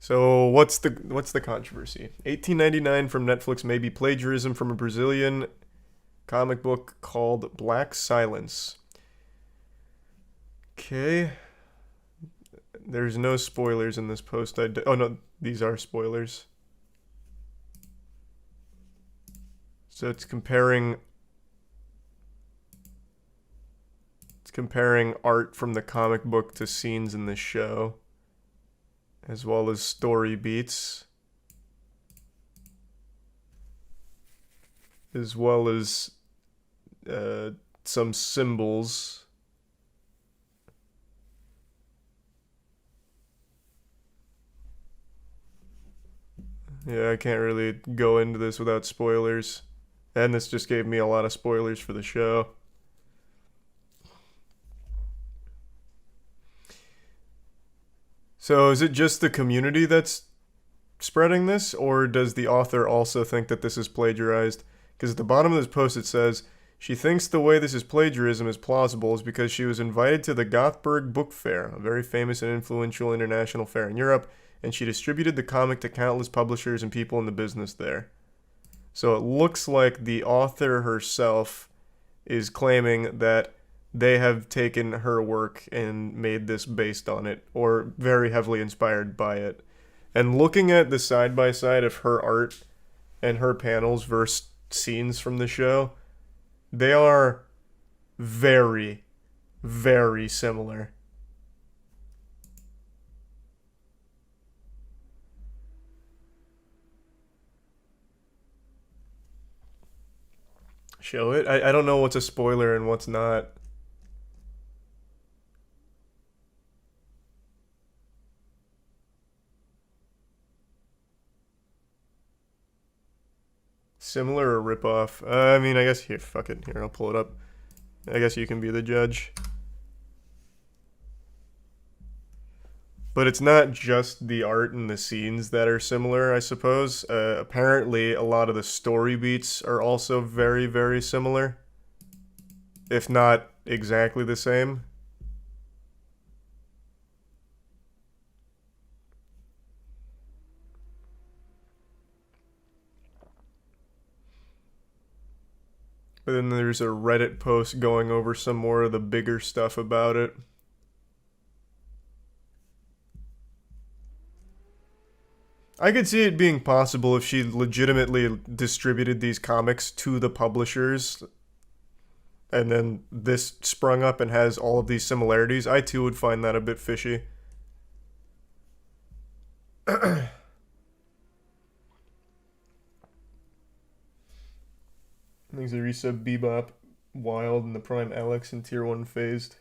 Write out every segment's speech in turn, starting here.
So what's the controversy? 1899 from Netflix may be plagiarism from a Brazilian comic book called Black Silence. Okay. There's no spoilers in this post. Oh no, these are spoilers. So it's comparing art from the comic book to scenes in the show, as well as story beats, as well as some symbols. Yeah, I can't really go into this without spoilers. And this just gave me a lot of spoilers for the show. So is it just the community that's spreading this, or does the author also think that this is plagiarized? Because at the bottom of this post it says, she thinks the way this is plagiarism is plausible is because she was invited to the Gothenburg Book Fair, a very famous and influential international fair in Europe, and she distributed the comic to countless publishers and people in the business there. So it looks like the author herself is claiming that they have taken her work and made this based on it, or very heavily inspired by it. And looking at the side by side of her art and her panels versus scenes from the show, they are very, very similar. Show it? I don't know what's a spoiler and what's not. Similar or ripoff? I mean, I guess here, fuck it. Here, I'll pull it up. I guess you can be the judge. But it's not just the art and the scenes that are similar, I suppose. Apparently, a lot of the story beats are also very, very similar, if not exactly the same. But then there's a Reddit post going over some more of the bigger stuff about it. I could see it being possible if she legitimately distributed these comics to the publishers and then this sprung up and has all of these similarities. I too would find that a bit fishy. Things are resub Bebop, Wild, and the Prime Alex in Tier 1 phased.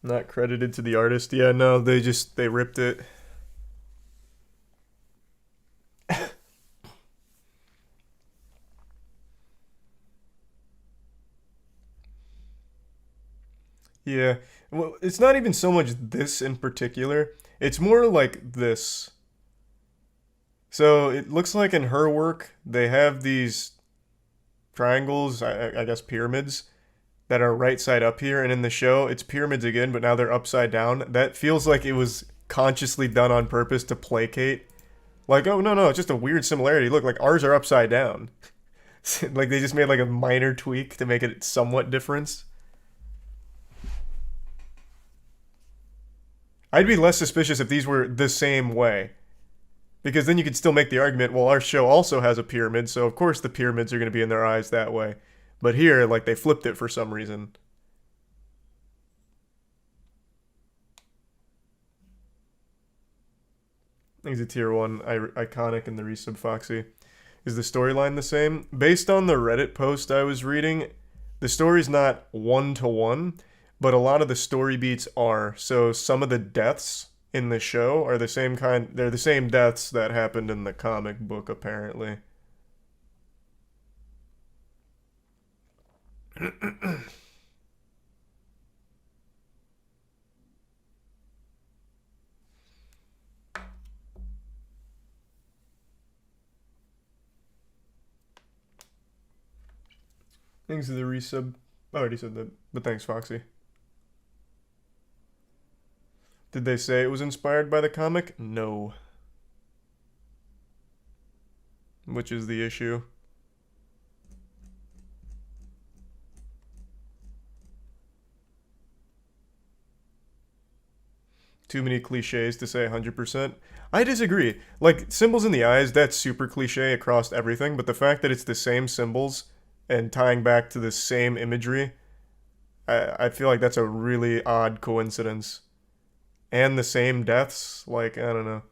Not credited to the artist. Yeah, no, they ripped it. Yeah. Well, it's not even so much this in particular. It's more like this. So it looks like in her work, they have these triangles, I guess pyramids, that are right side up here. And in the show, it's pyramids again, but now they're upside down. That feels like it was consciously done on purpose to placate. Like, oh, no, no, it's just a weird similarity. Look, like ours are upside down. Like they just made like a minor tweak to make it somewhat different. I'd be less suspicious if these were the same way. Because then you could still make the argument, well, our show also has a pyramid, so of course the pyramids are going to be in their eyes that way. But here, like, they flipped it for some reason. I think it's a tier 1 iconic in the resub Foxy. Is the storyline the same? Based on the Reddit post I was reading, the story's not one to one, but a lot of the story beats are. So some of the deaths in the show are the same kind. They're the same deaths that happened in the comic book, apparently. Thanks to the resub. I already said that, but thanks, Foxy. Did they say it was inspired by the comic? No. Which is the issue. Too many cliches to say 100%. I disagree. Like, symbols in the eyes, that's super cliche across everything, but the fact that it's the same symbols and tying back to the same imagery, I feel like that's a really odd coincidence. And the same deaths, like, I don't know.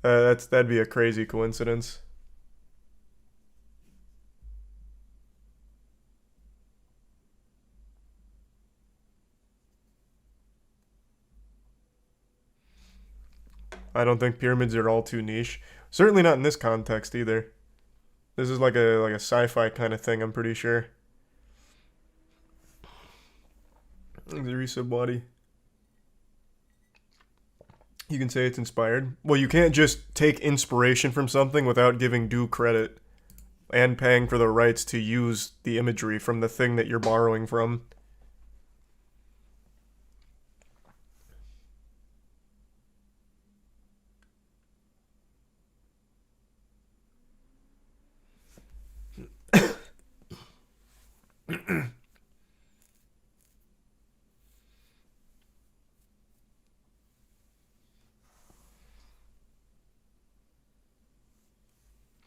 That'd be a crazy coincidence. I don't think pyramids are all too niche. Certainly not in this context either. This is like a sci-fi kind of thing, I'm pretty sure. The resub body. You can say it's inspired. Well, you can't just take inspiration from something without giving due credit and paying for the rights to use the imagery from the thing that you're borrowing from.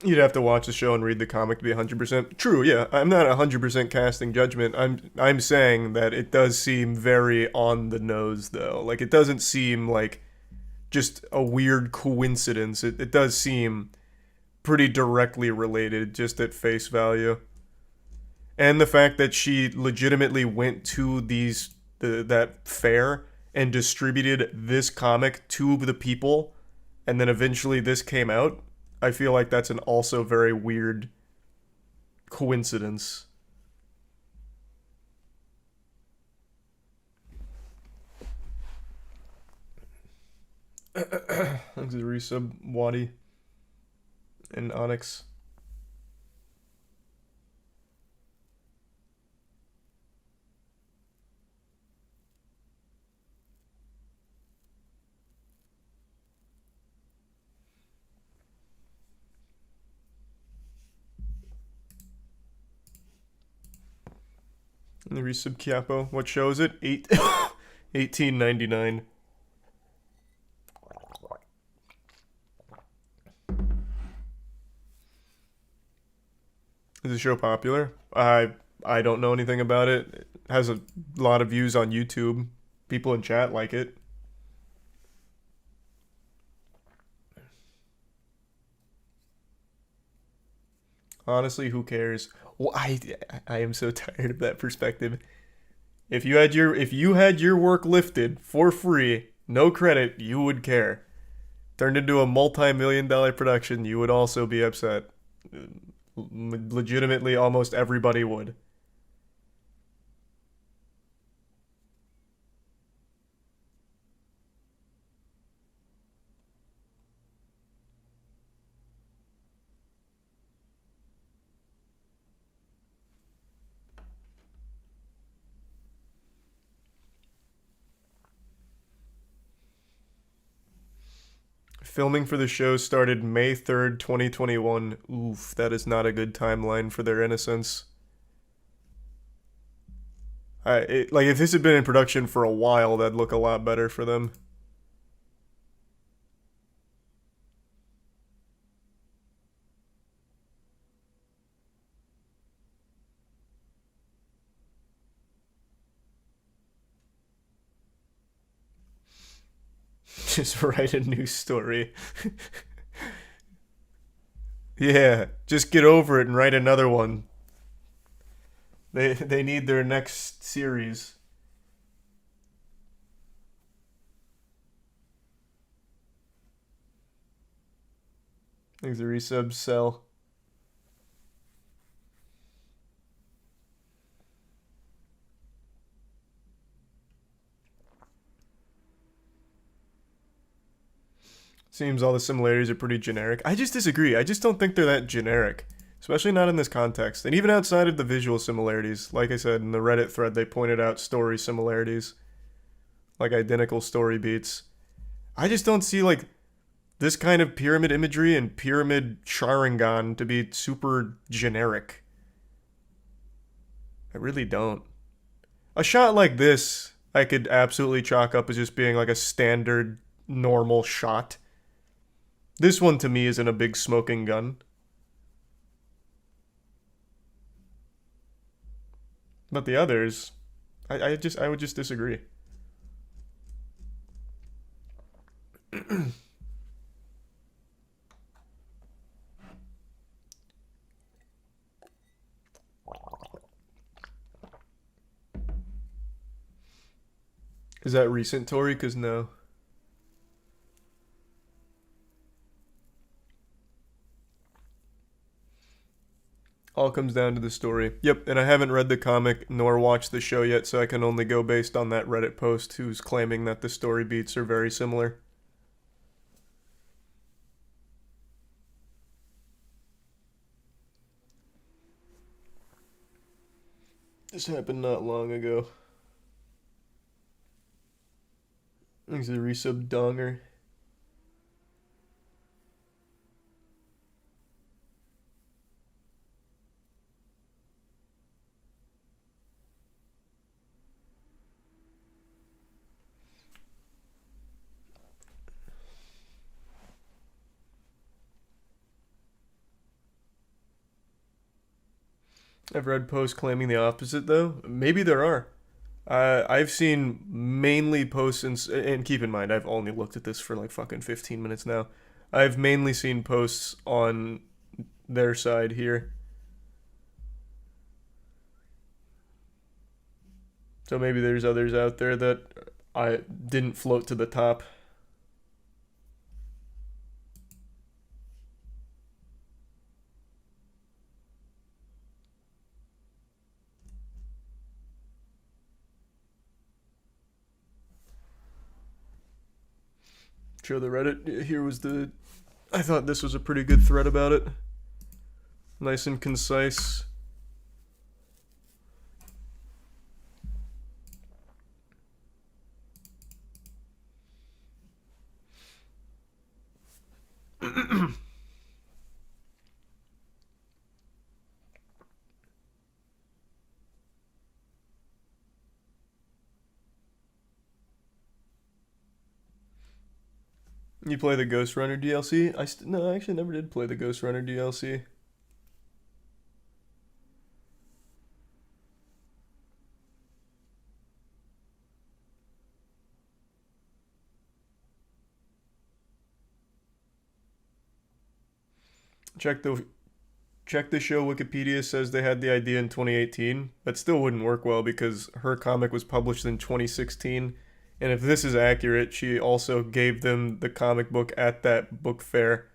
You'd have to watch the show and read the comic to be 100% true. Yeah, I'm not 100% casting judgment. I'm saying that it does seem very on the nose though. Like it doesn't seem like just a weird coincidence. It does seem pretty directly related just at face value. And the fact that she legitimately went to that fair and distributed this comic to the people and then eventually this came out, I feel like that's an also very weird coincidence. Thanks to resub Wadi and Onyx. And the resub Chiapo. What show is it? 1899. Is the show popular? I don't know anything about it. It has a lot of views on YouTube. People in chat like it. Honestly, who cares? Well, I am so tired of that perspective. If you had your work lifted for free, no credit, you would care. Turned into a multi-million-dollar production, you would also be upset. Legitimately, almost everybody would. Filming for the show started May 3rd, 2021. Oof, that is not a good timeline for their innocence. Like if this had been in production for a while, that'd look a lot better for them. Just write a new story. Yeah, just get over it and write another one. They need their next series. Thanks the resub sell. Seems all the similarities are pretty generic. I just disagree. I just don't think they're that generic. Especially not in this context. And even outside of the visual similarities, like I said in the Reddit thread, they pointed out story similarities. like identical story beats. I just don't see like this kind of pyramid imagery and pyramid Sharingan to be super generic. I really don't. A shot like this, I could absolutely chalk up as just being like a standard, normal shot. This one to me isn't a big smoking gun. But the others, I would just disagree. Is that recent, Tori? Because no. All comes down to the story. Yep, and I haven't read the comic nor watched the show yet, so I can only go based on that Reddit post who's claiming that the story beats are very similar. This happened not long ago. He's a resub donger. I've read posts claiming the opposite, though. Maybe there are. I've seen mainly posts, and keep in mind, I've only looked at this for like fucking 15 minutes now. I've mainly seen posts on their side here. So maybe there's others out there that I didn't float to the top. Show the Reddit. Here was the... I thought this was a pretty good thread about it. Nice and concise. You play the Ghost Runner DLC? No, I actually never did play the Ghost Runner DLC. Check the show. Wikipedia says they had the idea in 2018. That still wouldn't work well because her comic was published in 2016. And if this is accurate, she also gave them the comic book at that book fair,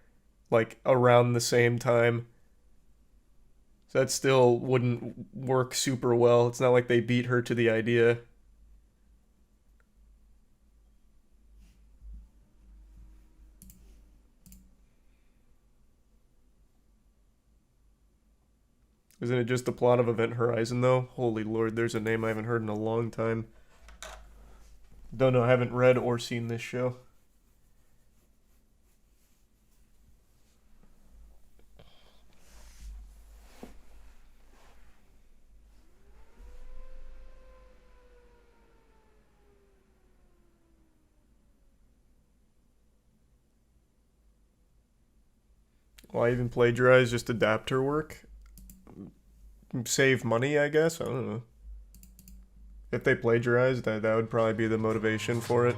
like around the same time. So that still wouldn't work super well. It's not like they beat her to the idea. Isn't it just the plot of Event Horizon, though? Holy Lord, there's a name I haven't heard in a long time. Don't know, I haven't read or seen this show. Why even plagiarize? Just adapt her work? Save money, I guess? I don't know. If they plagiarized, that would probably be the motivation for it.